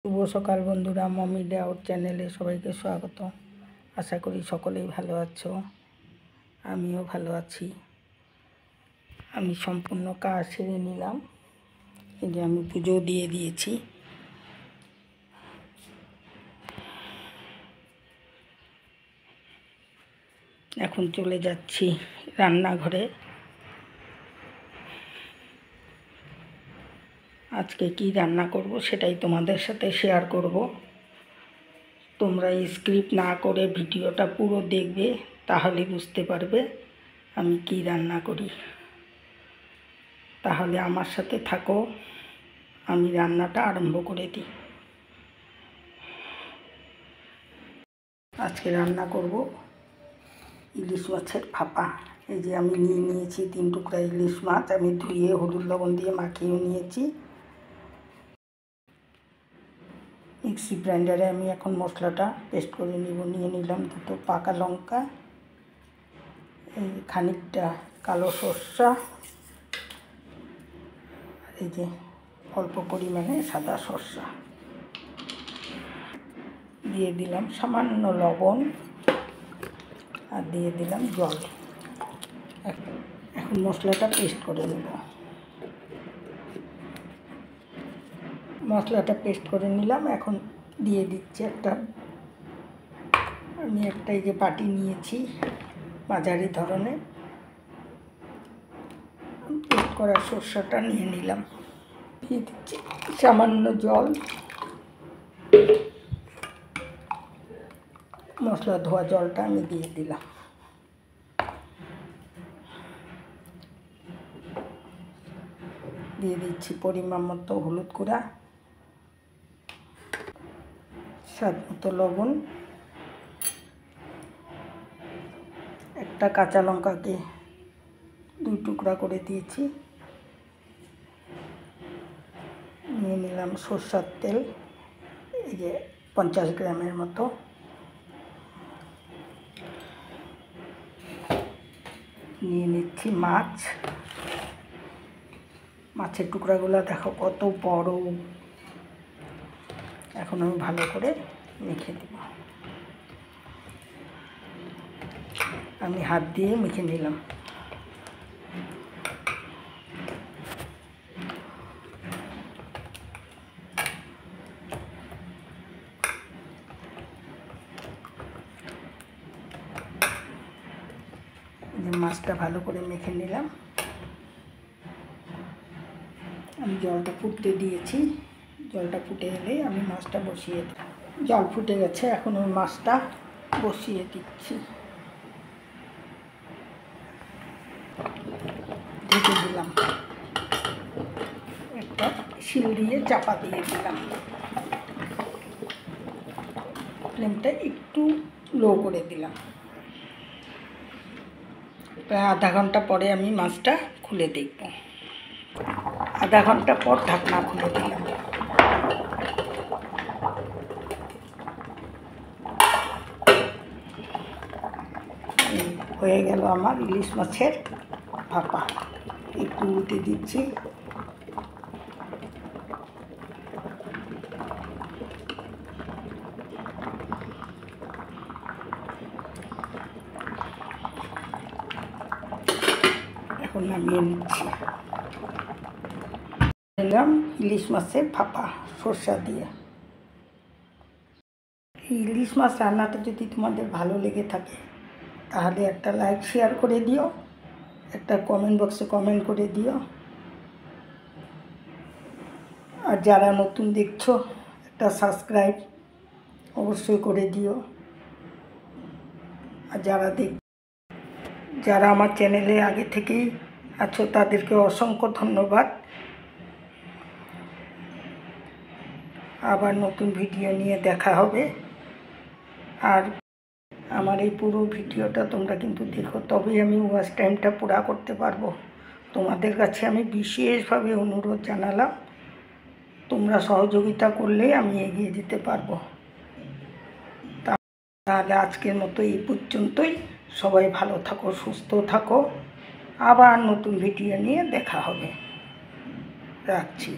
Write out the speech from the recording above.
শুভ সকাল বন্ধুরা, mummy doubt চ্যানেলে সবাইকে স্বাগত। আশা করি সকলেই ভালো আছো, আমিও ভালো আছি। আমি সম্পূর্ণ কাজ সেরে নিলাম। এই যে আমি পুজো দিয়ে দিয়েছি। এখন চলে যাচ্ছি রান্নাঘরে। আজকে কি রান্না করব সেটাই তোমাদের সাথে শেয়ার করব। তোমরা স্ক্রিপ্ট না করে ভিডিওটা পুরো দেখবে, তাহলে বুঝতে পারবে আমি কি রান্না করি। তাহলে আমার সাথে থাকো, আমি রান্নাটা আরম্ভ করে দিই। আজকে রান্না করব ইলিশ মাছের ভাপা। এই যে আমি নিয়েছি 3 টুকরা ইলিশ মাছ। আমি ধুয়ে হলুদ লবণ দিয়ে মাখিয়ে নিয়েছি। মিক্সি গ্রাইন্ডারে আমি এখন মশলাটা পেস্ট করে নিয়ে নিলাম 2টো পাকা লঙ্কা, এই খানিকটা কালো সর্ষা, এই যে অল্প পরিমাণে সাদা সর্ষা দিয়ে দিলাম, সামান্য লবণ আর দিয়ে দিলাম জল। এখন মশলাটা পেস্ট করে নেব। মশলাটা পেস্ট করে নিলাম। এখন দিয়ে দিচ্ছি আমি একটা এই যে বাটি নিয়েছি মাঝারি ধরনের, পেস্ট করা সর্ষাটা নিয়ে নিলাম। দিয়ে দিচ্ছি সামান্য জল। মশলা ধোয়া জলটা আমি দিয়ে দিলাম। দিয়ে দিচ্ছি পরিমাণ মতো হলুদ গুঁড়া, স্বাদ মতো লবণ, একটা কাঁচা লঙ্কাকে 2 টুকরা করে দিয়েছি। নিয়ে নিলাম সরষের তেল, এই যে 50 গ্রামের মতো। নিয়ে নিচ্ছি মাছের টুকরাগুলো দেখো কত বড়। এখন আমি ভালো করে মেখে দেব। আমি হাত দিয়ে মেখে নিলাম। মাছটা ভালো করে মেখে নিলাম। আমি জলটা ফুটতে দিয়েছি। জলটা ফুটে এলে আমি মাছটা বসিয়ে দিই। জল ফুটে গেছে, এখন ওই মাছটা বসিয়ে দিচ্ছি। ঢেকে দিলাম, একটা শিল দিয়ে চাপা দিয়ে দিলাম। ফ্লেমটা একটু লো করে দিলাম। প্রায় আধা ঘন্টা পরে আমি মাছটা খুলে দেখব। আধা ঘন্টা পর ঢাকনা খুলে দিলাম। হয়ে গেল আমার ইলিশ মাছের ভাপা। একটু উল্টে দিচ্ছি। এখন নামিয়ে নিচ্ছি। নিলাম ইলিশ মাছের ভাপা সরষা দিয়ে। ইলিশ মাছ রান্নাটা যদি তোমাদের ভালো লেগে থাকে, তাহলে একটা লাইক শেয়ার করে দিও, একটা কমেন্ট বক্সে কমেন্ট করে দিও। আর যারা নতুন দেখছো, একটা সাবস্ক্রাইব অবশ্যই করে দিও। আর যারা আমার চ্যানেলে আগে থেকেই আছো, তাদেরকে অসংখ্য ধন্যবাদ। আবার নতুন ভিডিও নিয়ে দেখা হবে। আর আমার এই পুরো ভিডিওটা তোমরা কিন্তু দেখো, তবেই আমি ওয়াচ টাইমটা পুরা করতে পারবো। তোমাদের কাছে আমি বিশেষভাবে অনুরোধ জানালাম, তোমরা সহযোগিতা করলে আমি এগিয়ে যেতে পারবো। তাহলে আজকের মতো এই পর্যন্তই। সবাই ভালো থাকো, সুস্থ থাকো। আবার নতুন ভিডিও নিয়ে দেখা হবে। রাখছি।